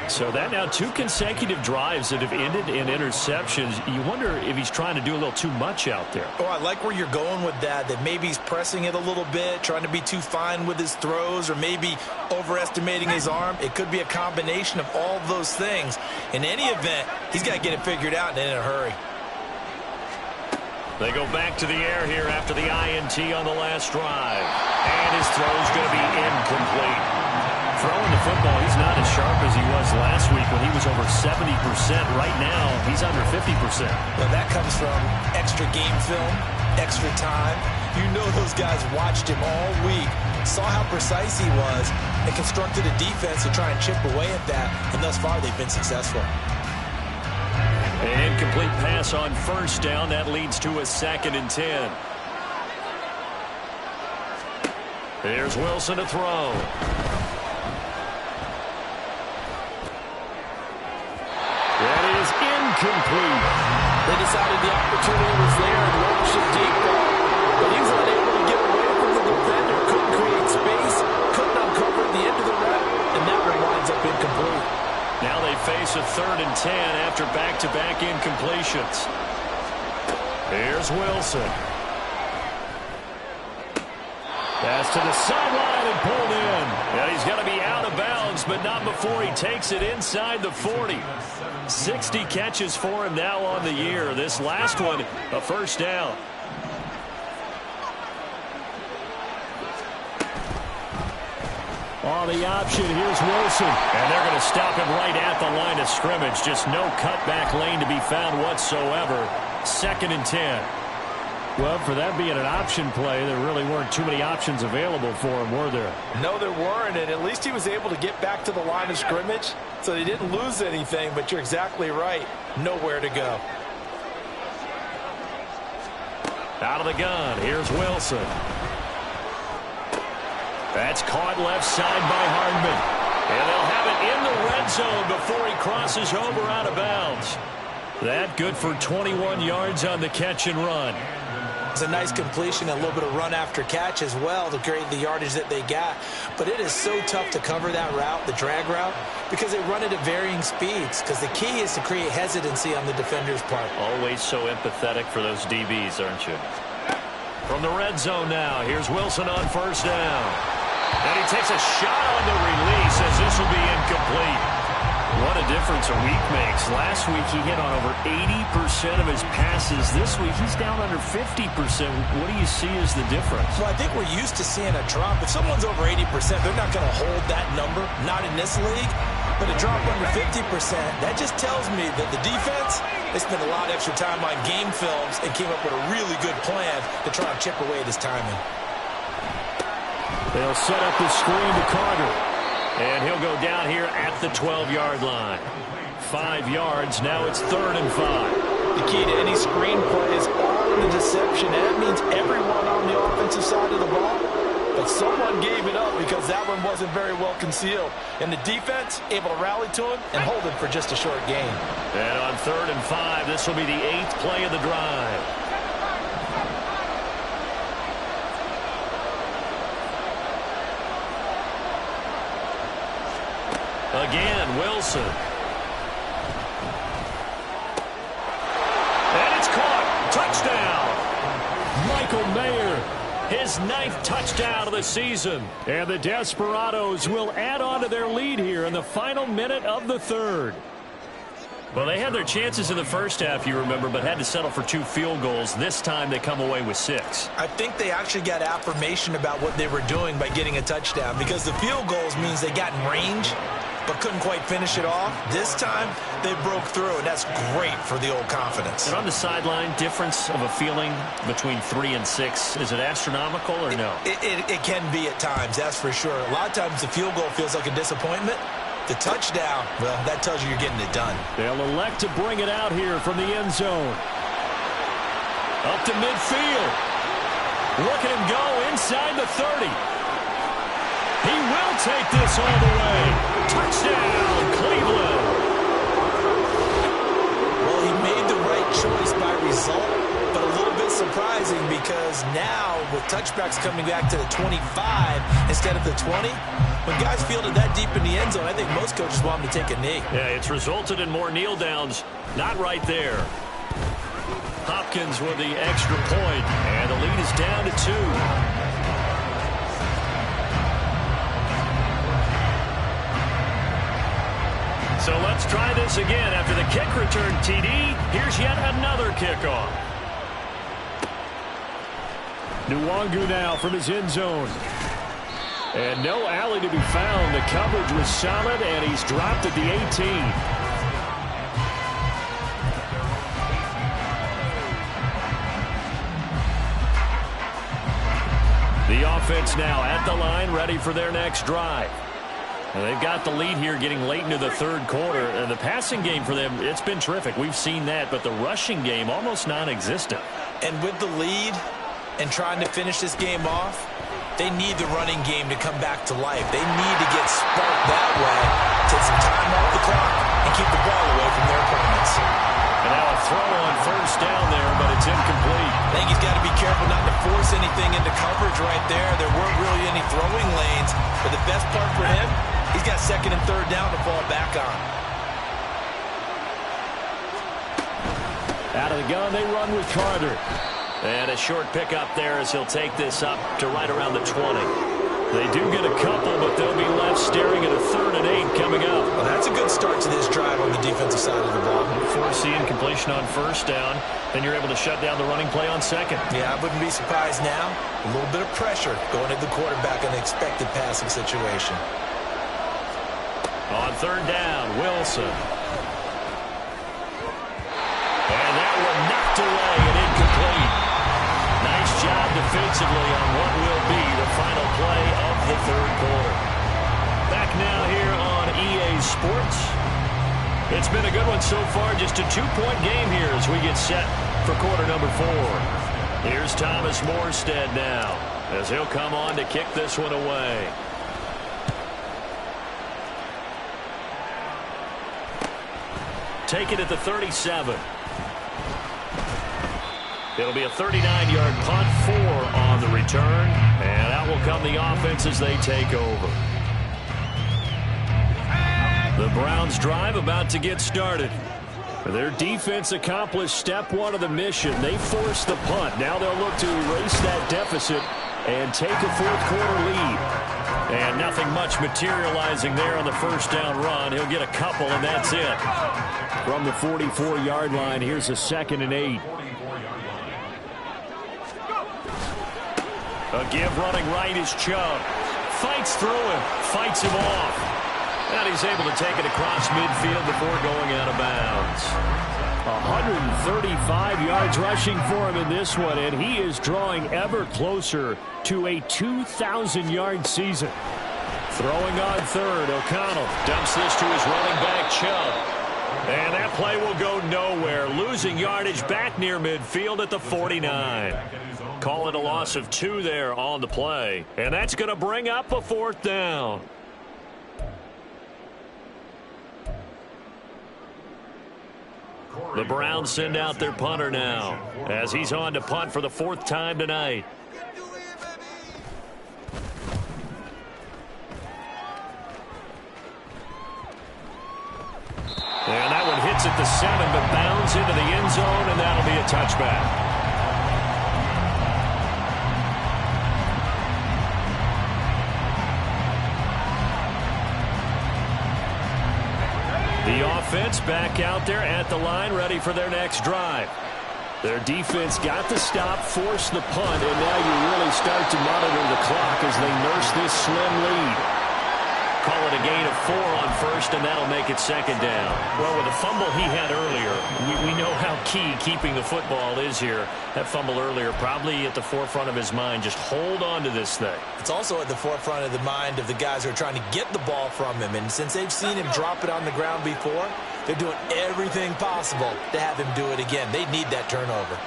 So that now 2 consecutive drives that have ended in interceptions. You wonder if he's trying to do a little too much out there. Oh, I like where you're going with that maybe he's pressing it a little bit, trying to be too fine with his throws, or maybe overestimating his arm. It could be a combination of all of those things. In any event, he's got to get it figured out and in a hurry. They go back to the air here after the INT on the last drive. And his throw's going to be incomplete. Throwing the football, he's not as sharp as he was last week when he was over 70%. Right now, he's under 50%. Well, that comes from extra game film, extra time. You know those guys watched him all week, saw how precise he was, and constructed a defense to try and chip away at that. And thus far, they've been successful. An incomplete pass on first down. That leads to a 2nd and 10. Here's Wilson to throw. That is incomplete. They decided the opportunity was there and launched it deep, but he was unable to get away from the defender. Couldn't create space, couldn't uncover at the end of the route, and that one winds up incomplete. Now they face a 3rd and 10 after back-to-back incompletions. Here's Wilson. Pass to the sideline and pulled in. Yeah, he's got to be out of bounds, but not before he takes it inside the 40. 60 catches for him now on the year. This last one, a first down. On the option, here's Wilson. And they're going to stop him right at the line of scrimmage. Just no cutback lane to be found whatsoever. 2nd and 10. Well, for that being an option play, there really weren't too many options available for him, were there? No, there weren't, and at least he was able to get back to the line of scrimmage, so they didn't lose anything, but you're exactly right. Nowhere to go. Out of the gun, here's Wilson. That's caught left side by Hardman. And they'll have it in the red zone before he crosses over out of bounds. That good for 21 yards on the catch and run. It's a nice completion, a little bit of run after catch as well to create the yardage that they got. But it is so tough to cover that route, the drag route, because they run it at varying speeds. Because the key is to create hesitancy on the defender's part. Always so empathetic for those DBs, aren't you? From the red zone now, here's Wilson on first down. And he takes a shot on the release as this will be incomplete. What a difference a week makes. Last week he hit on over 80% of his passes. This week he's down under 50%. What do you see as the difference? Well, I think we're used to seeing a drop. If someone's over 80%, they're not going to hold that number, not in this league. But a drop under 50%, that just tells me that the defense, they spent a lot of extra time on game films and came up with a really good plan to try and chip away at his timing. They'll set up the screen to Carter. And he'll go down here at the 12-yard line. 5 yards, now it's 3rd and 5. The key to any screen play is all in the deception. And that means everyone on the offensive side of the ball. But someone and gave it up because that one wasn't very well concealed. And the defense able to rally to him and hold him for just a short gain. And on 3rd and 5, this will be the 8th play of the drive. Again, Wilson. And it's caught. Touchdown. Michael Mayer, his 9th touchdown of the season. And the Desperados will add on to their lead here in the final minute of the 3rd. Well, they had their chances in the first half, you remember, but had to settle for 2 field goals. This time they come away with 6. I think they actually got affirmation about what they were doing by getting a touchdown, because the field goals means they got in range but couldn't quite finish it off. This time, they broke through, and that's great for the old confidence. And on the sideline, difference of a feeling between 3 and 6, is it astronomical or no? It can be at times, that's for sure. A lot of times the field goal feels like a disappointment. The touchdown, well, that tells you you're getting it done. They'll elect to bring it out here from the end zone. Up to midfield. Look at him go inside the 30. He will take this all the way. Touchdown, Cleveland. Well, he made the right choice by result, but a little bit surprising because now with touchbacks coming back to the 25 instead of the 20, when guys fielded that deep in the end zone, I think most coaches want them to take a knee. Yeah, it's resulted in more kneel downs. Not right there. Hopkins with the extra point, and the lead is down to 2. So let's try this again. After the kick return TD, here's yet another kickoff. Nwangu now from his end zone. And no alley to be found. The coverage was solid, and he's dropped at the 18. The offense now at the line, ready for their next drive. And they've got the lead here getting late into the 3rd quarter. And the passing game for them, it's been terrific. We've seen that, but the rushing game almost non-existent. And with the lead and trying to finish this game off, they need the running game to come back to life. They need to get sparked that way, take some time off the clock, and keep the ball away from their opponents. And now a throw on 1st down there, but it's incomplete. I think he's got to be careful not to force anything into coverage right there. There weren't really any throwing lanes, but the best part for him, he's got 2nd and 3rd down to fall back on. Out of the gun, they run with Carter. And a short pickup there as he'll take this up to right around the 20. They do get a couple, but they'll be left staring at a 3rd and 8 coming up. Well, that's a good start to this drive on the defensive side of the ball. Forcing completion on 1st down, then you're able to shut down the running play on 2nd. Yeah, I wouldn't be surprised now. A little bit of pressure going at the quarterback in an expected passing situation. On 3rd down, Wilson. And that one knocked away and incomplete. Nice job defensively on what will be the final play of the 3rd quarter. Back now here on EA Sports. It's been a good one so far. Just a 2-point game here as we get set for quarter number 4. Here's Thomas Morstead now as he'll come on to kick this one away. Take it at the 37. It'll be a 39-yard punt, 4 on the return. And out will come the offense as they take over. The Browns drive about to get started. Their defense accomplished step 1 of the mission. They forced the punt. Now they'll look to erase that deficit and take a 4th quarter lead. And nothing much materializing there on the 1st down run. He'll get a couple, and that's it. From the 44-yard line, here's a 2nd and 8. A give running right is Chubb. Fights through him, fights him off. And he's able to take it across midfield before going out of bounds. 135 yards rushing for him in this one, and he is drawing ever closer to a 2,000-yard season. Throwing on 3rd, O'Connell dumps this to his running back, Chubb. And that play will go nowhere, losing yardage back near midfield at the 49. Call it a loss of 2 there on the play. And that's going to bring up a 4th down. The Browns send out their punter now as he's on to punt for the 4th time tonight. And that one hits at the 7, but bounds into the end zone, and that'll be a touchback. The offense back out there at the line, ready for their next drive. Their defense got the stop, forced the punt, and now you really start to monitor the clock as they nurse this slim lead. Call it a gain of 4 on 1st, and that'll make it 2nd down. Well, with the fumble he had earlier, we know how key keeping the football is here. That fumble earlier probably at the forefront of his mind. Just hold on to this thing. It's also at the forefront of the mind of the guys who are trying to get the ball from him. And since they've seen him drop it on the ground before, they're doing everything possible to have him do it again. They need that turnover.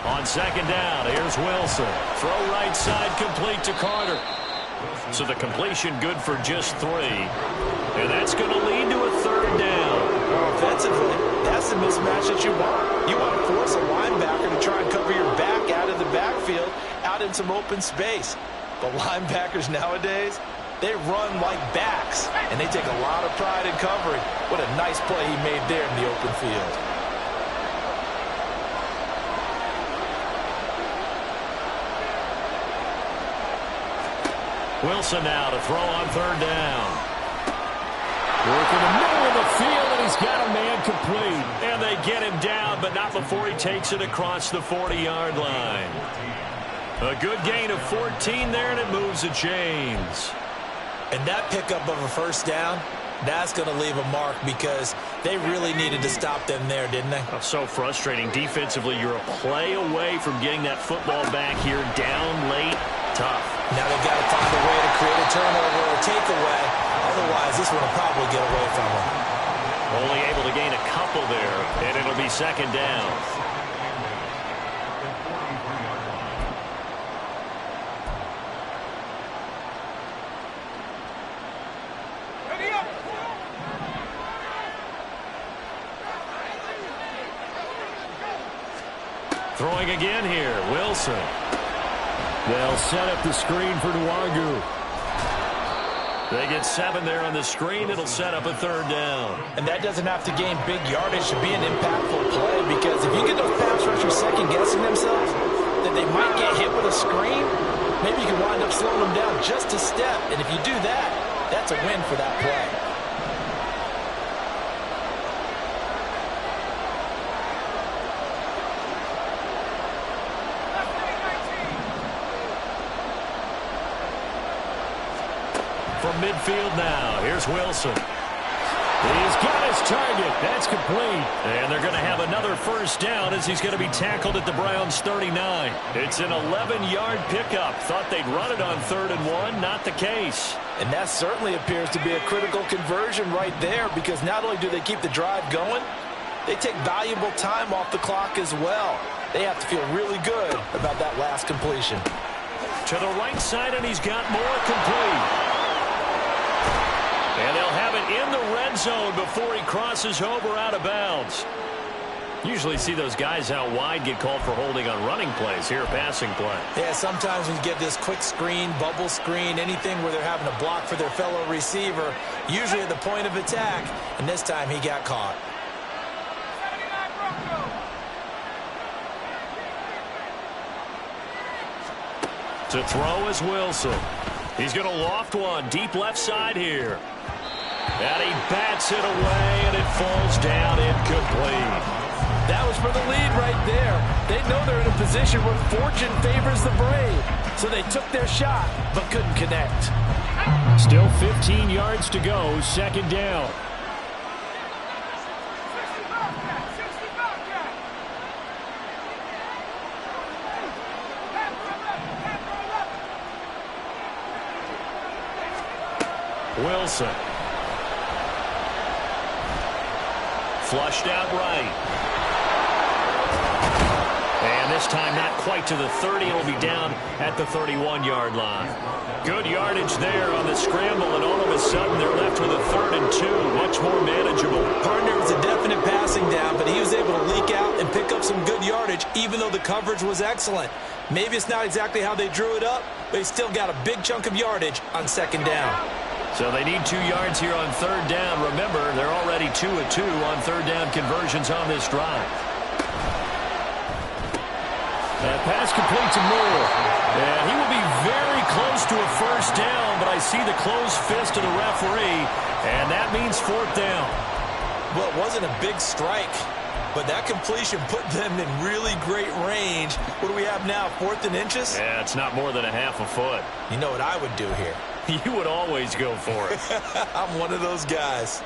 On 2nd down, here's Wilson. Throw right side, complete to Carter. So the completion good for just 3. And that's going to lead to a 3rd down. Well, offensively, that's the mismatch that you want. You want to force a linebacker to try and cover your back out of the backfield, out in some open space. But linebackers nowadays, they run like backs, and they take a lot of pride in covering. What a nice play he made there in the open field. Wilson now to throw on 3rd down. Working the middle of the field, and he's got a man complete. And they get him down, but not before he takes it across the 40-yard line. A good gain of 14 there, and it moves the chains. And that pickup of a 1st down, that's going to leave a mark because they really needed to stop them there, didn't they? Oh, so frustrating. Defensively, you're a play away from getting that football back here down late. Tough. Now they've got to find a way to create a turnover or a takeaway. Otherwise, this one will probably get away from them. Only able to gain a couple there, and it'll be 2nd down. Throwing again here, Wilson. They'll set up the screen for Nwangu. They get 7 there on the screen. It'll set up a 3rd down. And that doesn't have to gain big yardage to be an impactful play, because if you get those pass rushers second-guessing themselves, that they might get hit with a screen, maybe you can wind up slowing them down just a step. And if you do that, that's a win for that play. From midfield now, here's Wilson. He's got his target. That's complete. And they're going to have another 1st down as he's going to be tackled at the Browns' 39. It's an 11-yard pickup. Thought they'd run it on 3rd and 1. Not the case. And that certainly appears to be a critical conversion right there, because not only do they keep the drive going, they take valuable time off the clock as well. They have to feel really good about that last completion. To the right side, and he's got more complete. And they'll have it in the red zone before he crosses over out of bounds. Usually see those guys out wide get called for holding on running plays. Here, passing play. Yeah, sometimes when you get this quick screen, bubble screen, anything where they're having to block for their fellow receiver, usually at the point of attack, and this time he got caught. To throw is Wilson. He's going to loft one deep left side here. And he bats it away, and it falls down incomplete. That was for the lead right there. They know they're in a position where fortune favors the brave. So they took their shot, but couldn't connect. Still 15 yards to go, 2nd down. Wilson. Flushed out right. And this time not quite to the 30. It'll be down at the 31-yard line. Good yardage there on the scramble, and all of a sudden they're left with a 3rd and 2. Much more manageable. Partner was a definite passing down, but he was able to leak out and pick up some good yardage, even though the coverage was excellent. Maybe it's not exactly how they drew it up, but he still got a big chunk of yardage on 2nd down. So they need 2 yards here on 3rd down. Remember, they're already 2 of 2 on 3rd down conversions on this drive. That pass complete to Moore. And he will be very close to a 1st down, but I see the closed fist of the referee, and that means 4th down. Well, it wasn't a big strike, but that completion put them in really great range. What do we have now, 4th and inches? Yeah, it's not more than a half a foot. You know what I would do here? You would always go for it. I'm one of those guys.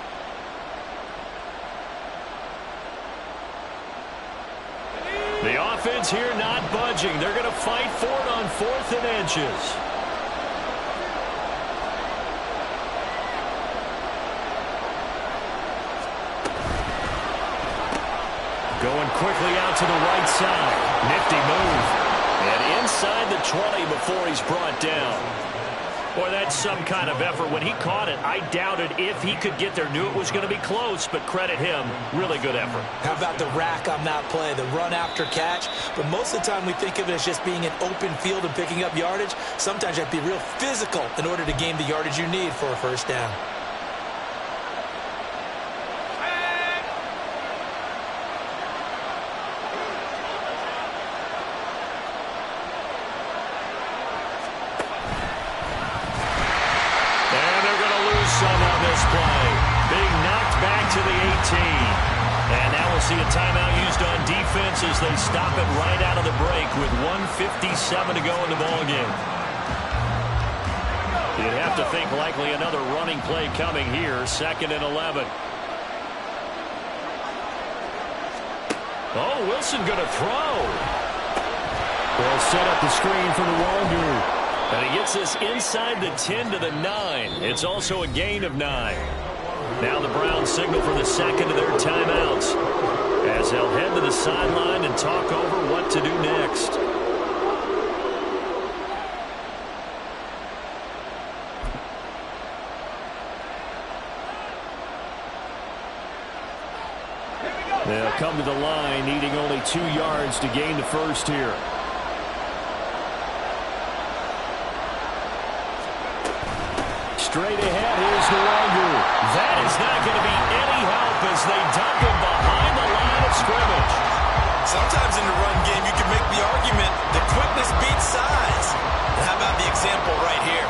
The offense here not budging. They're going to fight for it on 4th and inches. Going quickly out to the right side. Nifty move. And inside the 20 before he's brought down. Boy, that's some kind of effort. When he caught it, I doubted if he could get there. Knew it was going to be close, but credit him. Really good effort. How about the rack on that play, the run after catch? But most of the time we think of it as just being an open field and picking up yardage. Sometimes you have to be real physical in order to gain the yardage you need for a 1st down. To the 18. And now we'll see a timeout used on defense as they stop it right out of the break with 1:57 to go in the ballgame. You'd have to think likely another running play coming here. 2nd and 11. Oh, Wilson going to throw. They'll set up the screen for the Longer. And he gets this inside the 10 to the 9. It's also a gain of 9. Now the Browns signal for the 2nd of their timeouts as they'll head to the sideline and talk over what to do next. They'll come to the line needing only 2 yards to gain the 1st here. Straight ahead, here's the Longer. That is not going to be any help as they dump him behind the line of scrimmage. Sometimes in the run game you can make the argument that quickness beats size. And how about the example right here?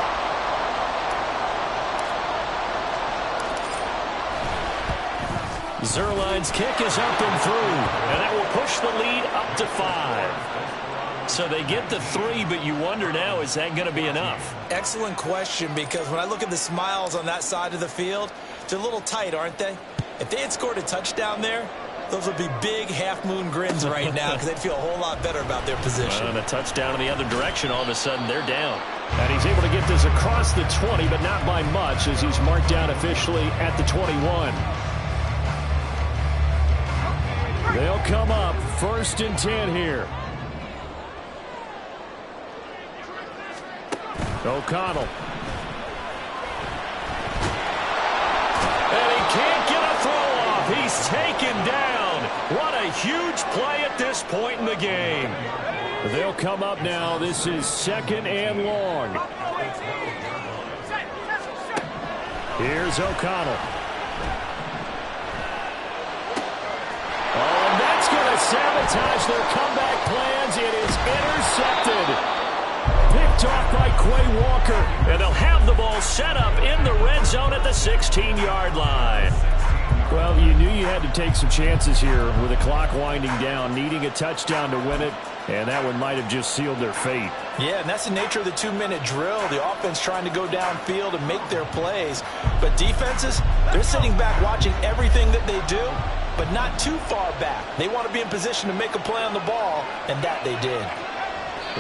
Zerline's kick is up and through, and that will push the lead up to 5. So they get the 3, but you wonder now, is that going to be enough? Excellent question, because when I look at the smiles on that side of the field, they're a little tight, aren't they? If they had scored a touchdown there, those would be big half-moon grins right now because they'd feel a whole lot better about their position. And a touchdown in the other direction, all of a sudden they're down. And he's able to get this across the 20, but not by much as he's marked down officially at the 21. They'll come up 1st and 10 here. O'Connell. And he can't get a throw off. He's taken down. What a huge play at this point in the game. They'll come up now. This is 2nd and long. Here's O'Connell. Oh, and that's going to sabotage their comeback plans. It is intercepted. Picked off by Quay Walker. And they'll have the ball set up in the red zone at the 16-yard line. Well, you knew you had to take some chances here with the clock winding down, needing a touchdown to win it, and that one might have just sealed their fate. Yeah, and that's the nature of the 2-minute drill. The offense trying to go downfield and make their plays. But defenses, they're sitting back watching everything that they do, but not too far back. They want to be in position to make a play on the ball, and that they did.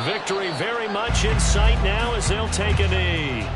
Victory very much in sight now as they'll take a knee.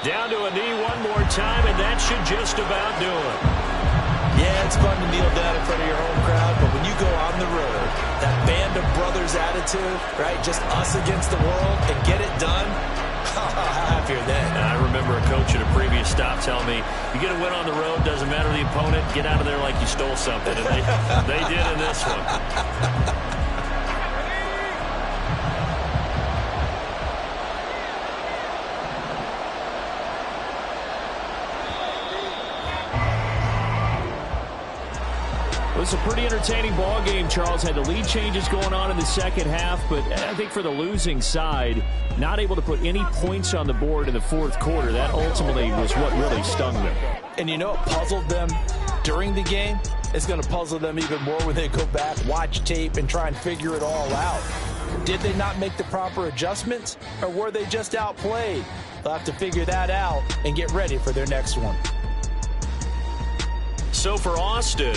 Down to a knee one more time, and that should just about do it. Yeah, it's fun to kneel down in front of your home crowd, but when you go on the road, that band of brothers attitude, right, just us against the world, and get it done, how happier then. And I remember a coach at a previous stop telling me, you get a win on the road, doesn't matter the opponent, get out of there like you stole something. And they did in this one. It was a pretty entertaining ball game. Charles had the lead changes going on in the second half, but I think for the losing side, not able to put any points on the board in the fourth quarter, that ultimately was what really stung them. And you know what puzzled them during the game? It's going to puzzle them even more when they go back, watch tape, and try and figure it all out. Did they not make the proper adjustments, or were they just outplayed? They'll have to figure that out and get ready for their next one. So for Austin,